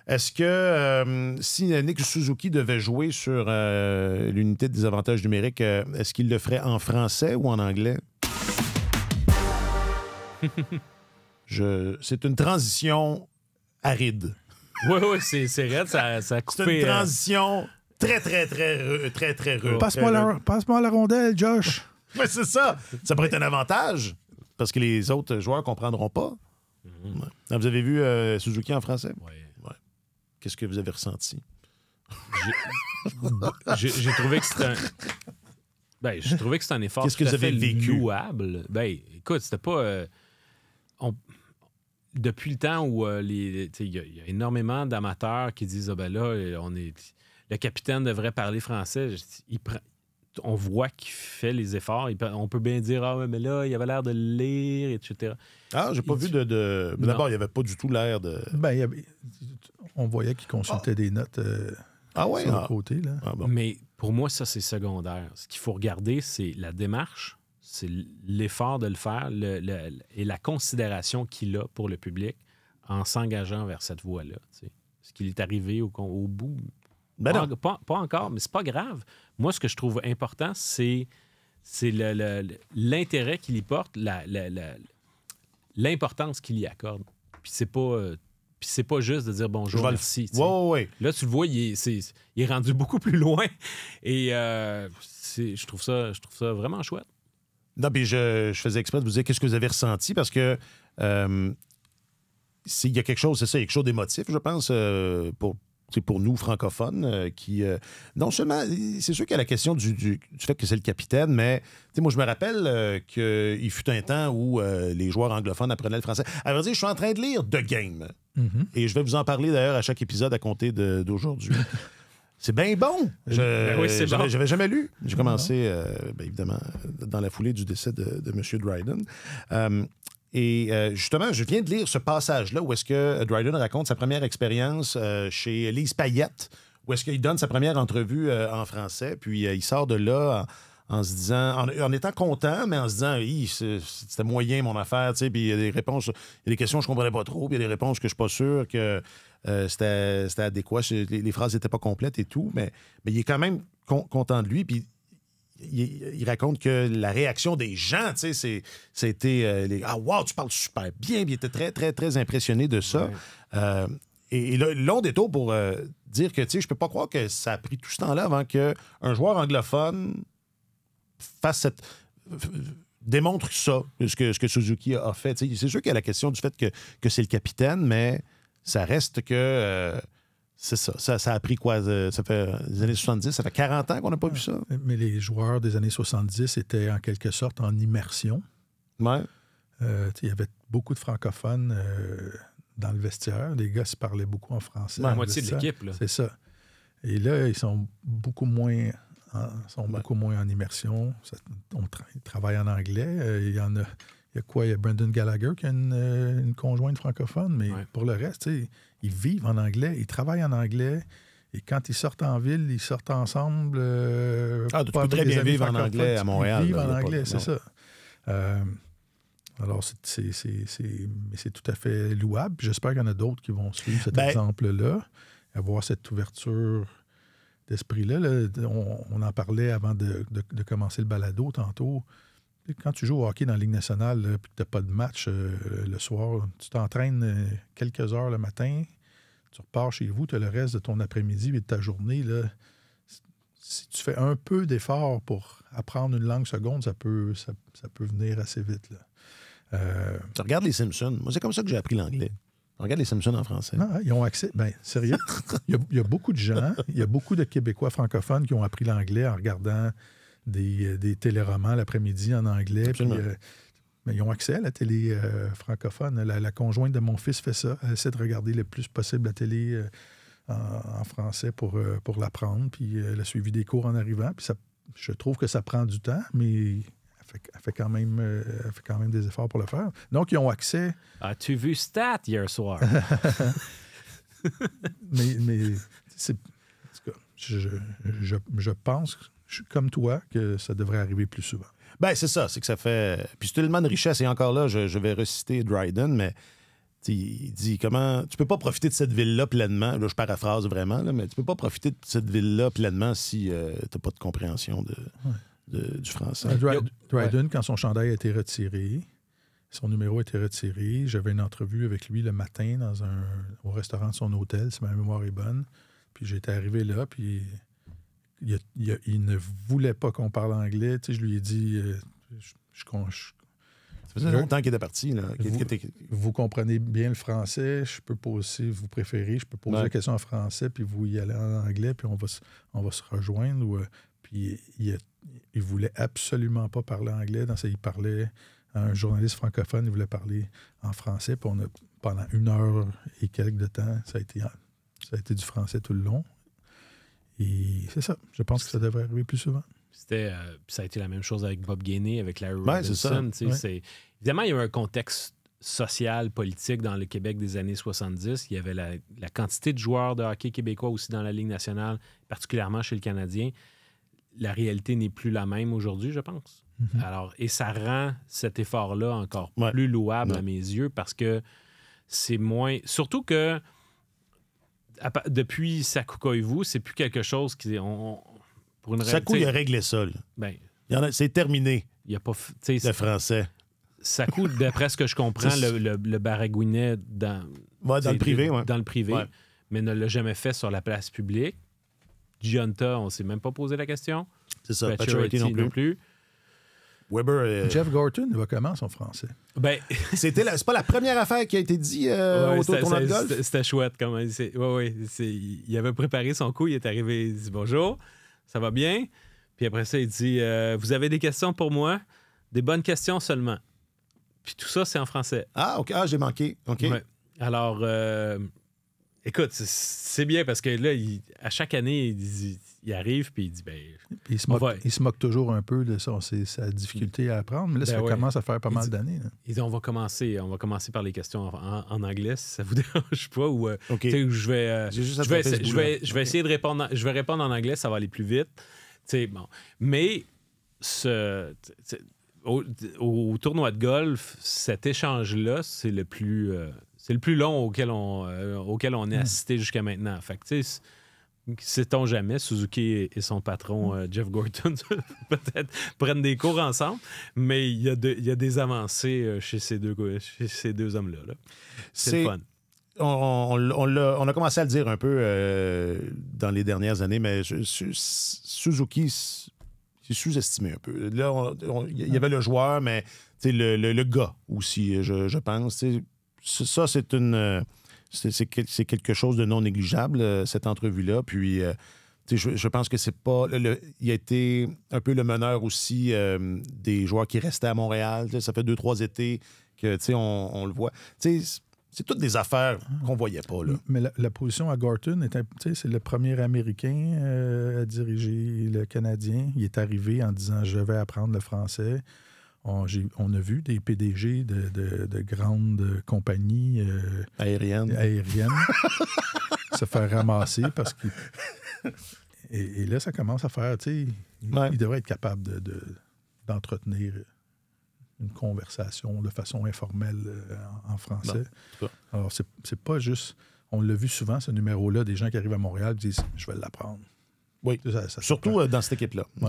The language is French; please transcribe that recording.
Est-ce que si Nick Suzuki devait jouer sur l'unité de désavantage numérique, est-ce qu'il le ferait en français ou en anglais? C'est une transition aride. Oui, c'est raide, ça a coupé. C'est une transition très rude. Passe-moi la rondelle, Josh. Oui, c'est ça. Ça pourrait être un avantage, parce que les autres joueurs ne comprendront pas. Mm-hmm. Ouais. Vous avez vu Suzuki en français? Oui. Ouais. Qu'est-ce que vous avez ressenti? J'ai trouvé que c'était un... j'ai trouvé que c'était un effort Qu'est-ce que vous avez vécu? louable. Écoute, c'était pas... Depuis le temps où il y a énormément d'amateurs qui disent le capitaine devrait parler français. On voit qu'il fait les efforts. On peut bien dire mais là, il avait l'air de le lire, etc. Ah, j'ai pas vu de... Mais d'abord, il n'y avait pas du tout l'air de... On voyait qu'il consultait des notes sur le côté. Là. Bon. Mais pour moi, ça, c'est secondaire. Ce qu'il faut regarder, c'est la démarche, c'est l'effort de le faire et la considération qu'il a pour le public en s'engageant vers cette voie-là. Ce qu'il est arrivé au bout... Pas encore, mais c'est pas grave. Moi, ce que je trouve important, c'est l'intérêt qu'il y porte, l'importance qu'il y accorde. Puis c'est pas juste de dire bonjour, merci. Ouais. Là, tu le vois, il est rendu beaucoup plus loin. Et je trouve ça vraiment chouette. Non, puis je faisais exprès de vous dire qu'est-ce que vous avez ressenti, parce que il y a quelque chose, c'est ça, il y a quelque chose d'émotif, je pense, pour nous, francophones, qui... non seulement... C'est sûr qu'il y a la question du fait que c'est le capitaine, mais moi, je me rappelle qu'il fut un temps où les joueurs anglophones apprenaient le français. À vrai dire, je suis en train de lire The Game. Mm-hmm. Et je vais vous en parler, d'ailleurs, à chaque épisode à compter d'aujourd'hui. C'est bien bon! Oui, c'est bon. J'avais jamais lu. J'ai commencé, évidemment, dans la foulée du décès de M. Dryden. Et justement, je viens de lire ce passage-là où est-ce que Dryden raconte sa première expérience chez Lise Payette, où est-ce qu'il donne sa première entrevue en français, puis il sort de là en se disant, en étant content, mais en se disant, c'était moyen mon affaire, tu sais, puis il y a des réponses, il y a des questions que je comprenais pas trop, puis il y a des réponses que je suis pas sûr que c'était adéquat, les phrases n'étaient pas complètes et tout, mais il est quand même content de lui, puis il raconte que la réaction des gens, tu sais, c'était ah, wow, tu parles super bien. Il était très, très, très impressionné de ça. Ouais. Et là, long détour pour dire que, tu sais, je peux pas croire que ça a pris tout ce temps-là avant qu'un joueur anglophone démontre ça, ce que Suzuki a fait. Tu sais, c'est sûr qu'il y a la question du fait que c'est le capitaine, mais ça reste que... c'est ça. Ça a pris quoi? Ça fait les années 70, ça fait 40 ans qu'on n'a pas vu ça. Mais les joueurs des années 70 étaient en quelque sorte en immersion. Ouais. Il y avait beaucoup de francophones dans le vestiaire. Les gars se parlaient beaucoup en français. La moitié de l'équipe, là. C'est ça. Et là, ils sont beaucoup moins en immersion. Ils travaillent en anglais. Il y a quoi? Il y a Brendan Gallagher qui a une conjointe francophone, mais pour le reste, ils vivent en anglais, ils travaillent en anglais, et quand ils sortent en ville, ils sortent ensemble. Tu peux très bien vivre en anglais à Montréal. Ils vivent en anglais, c'est ça. Alors, c'est tout à fait louable. J'espère qu'il y en a d'autres qui vont suivre cet exemple-là, avoir cette ouverture d'esprit-là. Là, on en parlait avant de commencer le balado tantôt. Quand tu joues au hockey dans la Ligue nationale et que tu n'as pas de match le soir, tu t'entraînes quelques heures le matin, tu repars chez vous, tu as le reste de ton après-midi et de ta journée. Là, si tu fais un peu d'effort pour apprendre une langue seconde, ça peut venir assez vite. Là. Tu regardes les Simpsons. Moi, c'est comme ça que j'ai appris l'anglais. On regarde les Simpsons en français. Non, ils ont accès. Bien, sérieux. Il y a beaucoup de gens, il y a beaucoup de Québécois francophones qui ont appris l'anglais en regardant des téléromans l'après-midi en anglais. Puis, mais ils ont accès à la télé francophone. La conjointe de mon fils fait ça. Elle essaie de regarder le plus possible la télé en français pour l'apprendre. Puis elle a suivi des cours en arrivant. Puis je trouve que ça prend du temps, mais elle fait quand même des efforts pour le faire. Donc, ils ont accès... As-tu vu Stat hier soir? mais c'est... En tout cas, je pense... comme toi, que ça devrait arriver plus souvent. Ben c'est ça, c'est que ça fait... Puis c'est tellement de richesse, et encore là, je vais reciter Dryden, mais il dit comment tu peux pas profiter de cette ville-là pleinement. Là, je paraphrase vraiment, là, mais tu peux pas profiter de cette ville-là pleinement si t'as pas de compréhension du français. Dryden, quand son chandail a été retiré, son numéro a été retiré, j'avais une entrevue avec lui le matin au restaurant de son hôtel, si ma mémoire est bonne. Puis j'étais arrivé là, puis il ne voulait pas qu'on parle anglais. Tu sais, je lui ai dit... Ça faisait longtemps qu'il était parti. Là, vous comprenez bien le français, je peux poser, vous préférez, je peux poser la question en français, puis vous y allez en anglais, puis on va se rejoindre. Puis il voulait absolument pas parler anglais. Il parlait à un journaliste francophone, il voulait parler en français, puis pendant 1 heure et quelques de temps, ça a été du français tout le long. Et c'est ça. Je pense que ça devrait arriver plus souvent. Ça a été la même chose avec Bob Gainey, avec Larry Robinson. Évidemment, il y a eu un contexte social, politique dans le Québec des années 70. Il y avait la quantité de joueurs de hockey québécois aussi dans la Ligue nationale, particulièrement chez le Canadien. La réalité n'est plus la même aujourd'hui, je pense. Mm-hmm. Alors, et ça rend cet effort-là encore plus louable à mes yeux parce que c'est moins... Surtout que depuis Sakou Koivu, c'est plus quelque chose qui... Sakou, il a réglé ça. C'est terminé, il y a pas, le français. Sakou, d'après ce que je comprends, le baragouinait dans le privé. Dans le privé, mais ne l'a jamais fait sur la place publique. Gionta, on ne s'est même pas posé la question. C'est ça, Pacioretty non plus. Weber... Jeff Gorton, il va comment son français? C'est pas la première affaire qui a été dit au tournoi de golf? C'était chouette. Il avait préparé son coup, il est arrivé, il dit « Bonjour, ça va bien? » Puis après ça, il dit « Vous avez des questions pour moi? Des bonnes questions seulement. » Puis tout ça, c'est en français. Ah, OK. Ah, j'ai manqué. OK. Ouais. Alors, écoute, c'est bien parce que là, à chaque année, il arrive puis il dit il se moque toujours un peu de sa difficulté à apprendre. Mais là, ça commence à faire pas mal d'années. Il dit on va commencer par les questions en anglais, si ça vous dérange pas. Ou, je vais essayer de répondre. Je vais répondre en anglais, ça va aller plus vite. Bon. Mais au tournoi de golf, cet échange-là, c'est le plus long auquel on est assisté jusqu'à maintenant. Fait que, sait-on jamais, Suzuki et son patron Jeff Gorton peut-être prennent des cours ensemble, mais il y a des avancées chez ces deux hommes-là. Là. C'est le fun. On a commencé à le dire un peu dans les dernières années, mais Suzuki, c'est sous-estimé un peu. Là, il y avait le joueur, mais le gars aussi, je pense. Ça, c'est quelque chose de non négligeable, cette entrevue-là. Puis, je pense que c'est pas... il a été un peu le meneur aussi des joueurs qui restaient à Montréal. Ça fait 2-3 étés que, on le voit. C'est toutes des affaires qu'on voyait pas, là. Mais la position à Gorton, c'est le premier Américain à diriger le Canadien. Il est arrivé en disant « Je vais apprendre le français ». On a vu des PDG de grandes compagnies aériennes se faire ramasser parce que... Et là, ça commence à faire... Il devrait être capable d'entretenir une conversation de façon informelle en français. Bon. Alors, c'est pas juste... On l'a vu souvent, ce numéro-là, des gens qui arrivent à Montréal et disent « Je vais l'apprendre ». Oui, surtout dans cette équipe-là. Ouais.